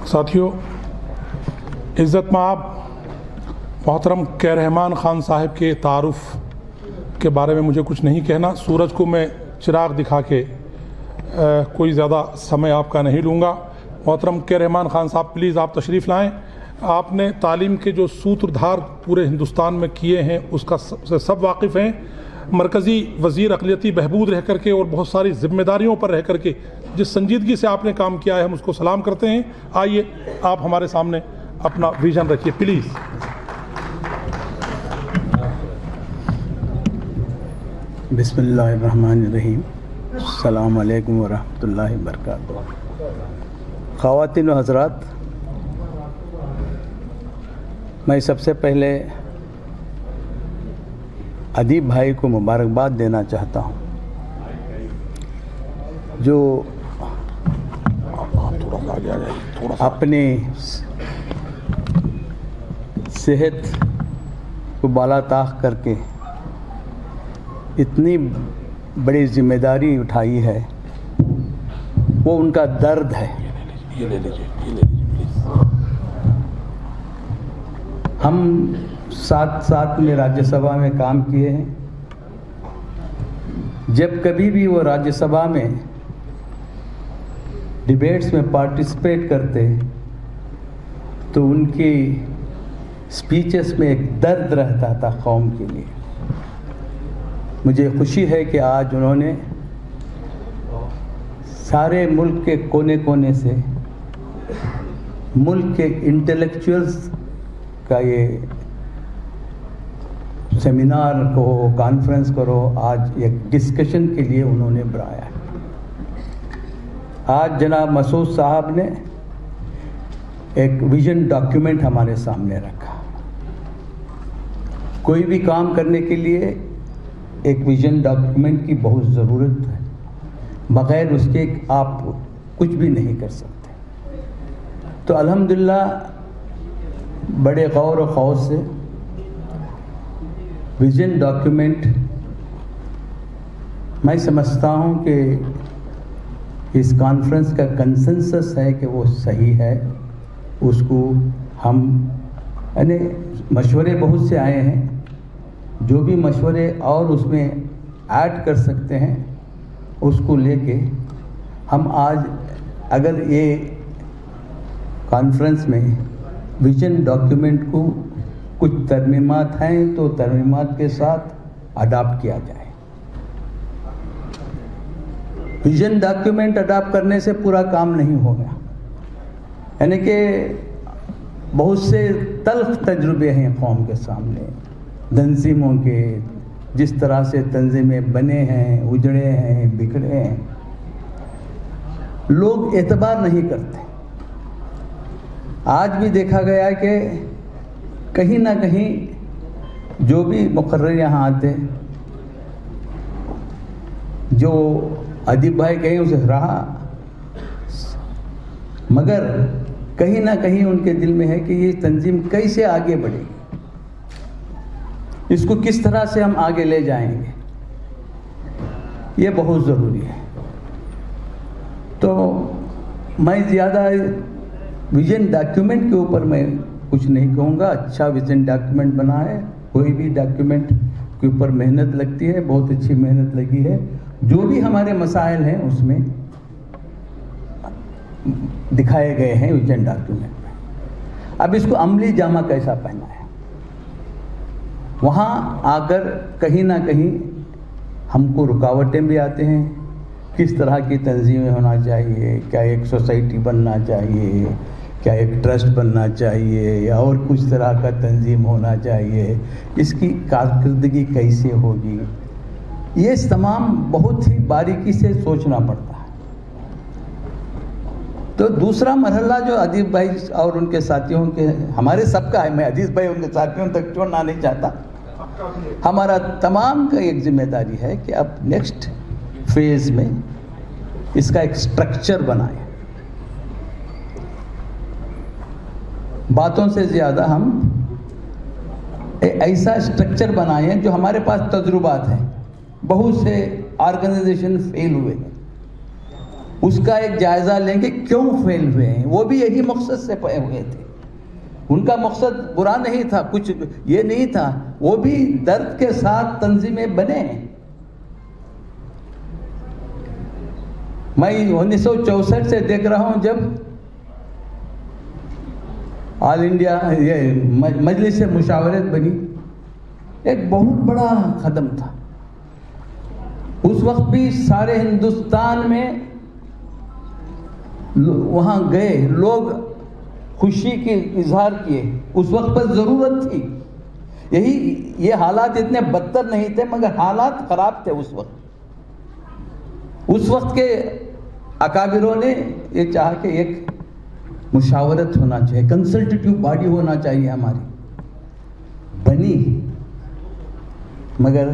साथियों, इज़्ज़त माब मोहतरम के रहमान ख़ान साहब के तारुफ़ के बारे में मुझे कुछ नहीं कहना। सूरज को मैं चिराग दिखा के कोई ज़्यादा समय आपका नहीं लूँगा। मोहतरम के रहमान ख़ान साहब, प्लीज़ आप तशरीफ़ लाएँ। आपने तालीम के जो सूत्रधार पूरे हिंदुस्तान में किए हैं उसका सब वाकिफ़ हैं। मरकज़ी वज़ीर अक़लियती बहबूद रह करके और बहुत सारी ज़िम्मेदारियों पर रह करके जिस संजीदगी से आपने काम किया है, हम उसको सलाम करते हैं। आइए आप हमारे सामने अपना विज़न रखिए प्लीज़। बिस्मिल्लाहिर्रहमानिर्रहीम। अस्सलामु अलैकुम वरहमतुल्लाहि वबरकातुहू। ख़वातीन व हज़रात, मैं सबसे पहले अदीब भाई को मुबारकबाद देना चाहता हूँ जो अपनी सेहत को बालाताख करके इतनी बड़ी जिम्मेदारी उठाई है, वो उनका दर्द है। ये ले लीजिए हम साथ में राज्यसभा में काम किए हैं। जब कभी भी वो राज्यसभा में डिबेट्स में पार्टिसिपेट करते तो उनकी स्पीचेस में एक दर्द रहता था कौम के लिए। मुझे खुशी है कि आज उन्होंने सारे मुल्क के कोने कोने से मुल्क के इंटेलेक्चुअल्स का ये सेमिनार को कॉन्फ्रेंस करो, आज एक डिस्कशन के लिए उन्होंने बुलाया है। आज जनाब मसूद साहब ने एक विजन डॉक्यूमेंट हमारे सामने रखा। कोई भी काम करने के लिए एक विजन डॉक्यूमेंट की बहुत ज़रूरत है, बग़ैर उसके आप कुछ भी नहीं कर सकते। तो अल्हम्दुलिल्लाह बड़े गौर और खौफ से विजन डॉक्यूमेंट, मैं समझता हूँ कि इस कॉन्फ्रेंस का कंसेंसस है कि वो सही है। उसको हम यानी मशवरे बहुत से आए हैं, जो भी मशवरे और उसमें ऐड कर सकते हैं उसको लेके हम आज अगर ये कॉन्फ्रेंस में विजन डॉक्यूमेंट को कुछ तरमीमात हैं तो तरमीमात के साथ अडॉप्ट किया जाए। विजन डॉक्यूमेंट अडॉप्ट करने से पूरा काम नहीं होगा, यानी कि बहुत से तल्ख तजुर्बे हैं कौम के सामने। तंजीमों के जिस तरह से तंजीमें बने हैं, उजड़े हैं, बिखरे हैं, लोग एतबार नहीं करते। आज भी देखा गया कि कहीं ना कहीं जो भी मुकर्रर यहाँ आते, जो अदीब भाई कहीं उसे रहा, मगर कहीं ना कहीं उनके दिल में है कि ये तंजीम कैसे आगे बढ़ेगी, इसको किस तरह से हम आगे ले जाएंगे, ये बहुत ज़रूरी है। तो मैं ज़्यादा विजन डॉक्यूमेंट के ऊपर मैं कुछ नहीं कहूँगा। अच्छा विजन डॉक्यूमेंट बना है, कोई भी डॉक्यूमेंट के ऊपर मेहनत लगती है, बहुत अच्छी मेहनत लगी है। जो भी हमारे मसाइल हैं उसमें दिखाए गए हैं विजन डॉक्यूमेंट में। अब इसको अमली जामा कैसा पहना है, वहाँ आकर कहीं ना कहीं हमको रुकावटें भी आते हैं। किस तरह की तंजीमें होना चाहिए, क्या एक सोसाइटी बनना चाहिए, क्या एक ट्रस्ट बनना चाहिए, या और कुछ तरह का तंजीम होना चाहिए, इसकी कारकर्दगी कैसे होगी, ये तमाम बहुत ही बारीकी से सोचना पड़ता है। तो दूसरा मरहला जो अदीब भाई और उनके साथियों के, हमारे सबका है, मैं अदीब भाई उनके साथियों तक छोड़ना नहीं चाहता, हमारा तमाम का एक जिम्मेदारी है कि अब नेक्स्ट फेज में इसका एक स्ट्रक्चर बनाएं। बातों से ज़्यादा हम ऐसा स्ट्रक्चर बनाए जो हमारे पास तजुर्बात हैं। बहुत से ऑर्गेनाइजेशन फेल हुए हैं, اس کا ایک جائزہ لیں گے کیوں فیل ہوئے ہیں. وہ بھی یہی مقصد سے پے ہوئے تھے. ان کا مقصد برا نہیں تھا, کچھ یہ نہیں تھا, وہ بھی درد کے ساتھ تنظیمیں بنے. میں 1964 سے دیکھ رہا ہوں جب آل انڈیا یہ مجلس مشاورت بنی, ایک بہت بڑا قدم تھا. اس وقت بھی سارے ہندوستان میں وہاں گئے لوگ, خوشی کی اظہار کیے. اس وقت پر ضرورت تھی. یہ حالات اتنے بدتر نہیں تھے مگر حالات خراب تھے اس وقت. اس وقت کے اکابروں نے یہ چاہا کہ ایک مشاورت ہونا چاہیے, کنسلٹیٹیو باڈی ہونا چاہیے ہماری. بنی مگر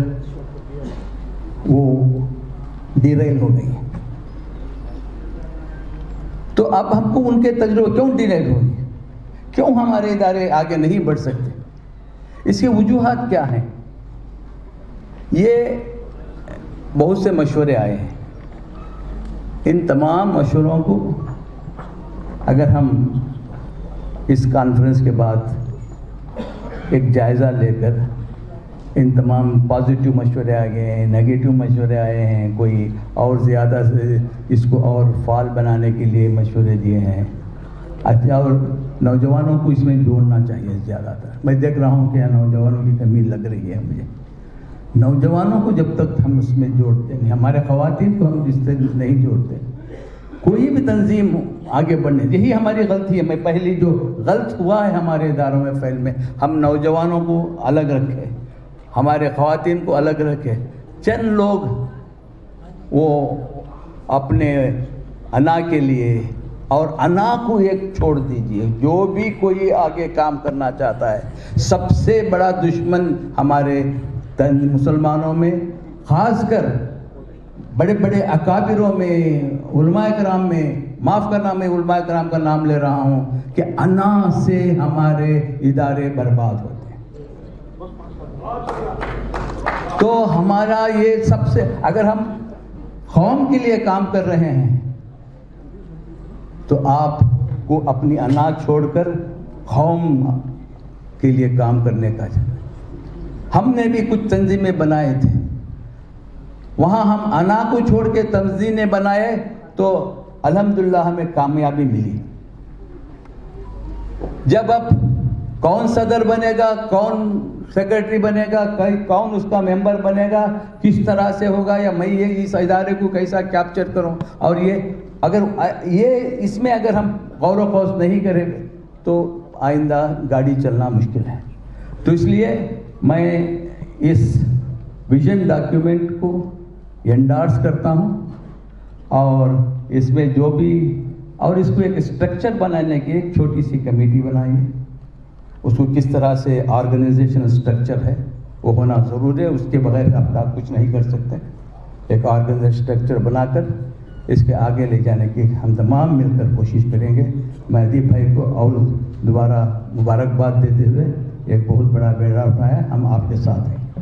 وہ ڈیریل ہو گئی. تو اب ہم کو ان کے تجربے کیوں ڈیریل ہوئی, کیوں ہمارے ادارے آگے نہیں بڑھ سکتے, اس کی وجوہات کیا ہیں؟ یہ بہت سے مشورے آئے ہیں. ان تمام مشوروں کو اگر ہم اس کانفرنس کے بعد ایک جائزہ لے کر, ان تمام پازیٹیو مشورے آ گئے ہیں, نگیٹو مشورے آئے ہیں, کوئی اور زیادہ سے اس کو اور فعال بنانے کے لیے مشورے دیے ہیں. اچھا, اور نوجوانوں کو اس میں جوڑنا چاہیے زیادہ تر. میں دیکھ رہا ہوں کہ نوجوانوں کی کمی لگ رہی ہے مجھے. نوجوانوں کو جب تک ہم اس میں جوڑتے نہیں, ہمارے خواتین کو ہم اس سے نہیں جوڑتے, کوئی بھی تنظیم آگے بڑھنے, یہی ہماری غلطی ہے. میں پہلی جو غلط ہوا ہے ہمارے اداروں میں فیل میں, ہم نوجوانوں کو الگ رکھے, ہمارے خواتین کو الگ رکھے. چند لوگ وہ اپنے انا کے لیے, اور انا کو ایک چھوڑ دیجئے, جو بھی کوئی آگے کام کرنا چاہتا ہے, سب سے بڑا دشمن ہمارے مسلمانوں میں, خاص کر بڑے بڑے اکابروں میں, علماء کرام میں, معاف کرنا میں علماء کرام کا نام لے رہا ہوں, کہ انا سے ہمارے ادارے برباد ہوتے ہیں. تو ہمارا یہ سب سے, اگر ہم قوم کے لیے کام کر رہے ہیں تو آپ کو اپنی انا چھوڑ کر قوم کے لیے کام کرنے کا چاہیے. ہم نے بھی کچھ تنظیمیں بنائے تھے, وہاں ہم انا کو چھوڑ کے تنظیمیں بنائے تو الحمدللہ ہمیں کامیابی ملی. جب اب کون صدر بنے گا, کون سیکرٹری بنے گا, کون اس کا ممبر بنے گا, کس طرح سے ہوگا, یا میں یہ اس ادارے کو کیسا کیپچر کروں, اور یہ اس میں اگر ہم غور و خوض نہیں کریں تو آئندہ گاڑی چلنا مشکل ہے. تو اس لیے میں اس ویژن ڈاکیومنٹ کو انڈارس کرتا ہوں, اور اس میں جو بھی, اور اس کو ایک اسٹرکچر بنانے کی ایک چھوٹی سی کمیٹی بنائیے. اس کو کس طرح سے آرگنائزیشن اسٹرکچر ہے وہ ہونا ضروری ہے, اس کے بغیر آپ کچھ نہیں کر سکتے. ایک آرگنائزیشن اسٹرکچر بنا کر اس کے آگے لے جانے کی ہم تمام مل کر کوشش کریں گے. میں ادیب بھائی کو اور دوبارہ مبارکباد دیتے ہوئے ایک بہت بڑا بیڑا اٹھایا, ہم آپ کے ساتھ ہیں.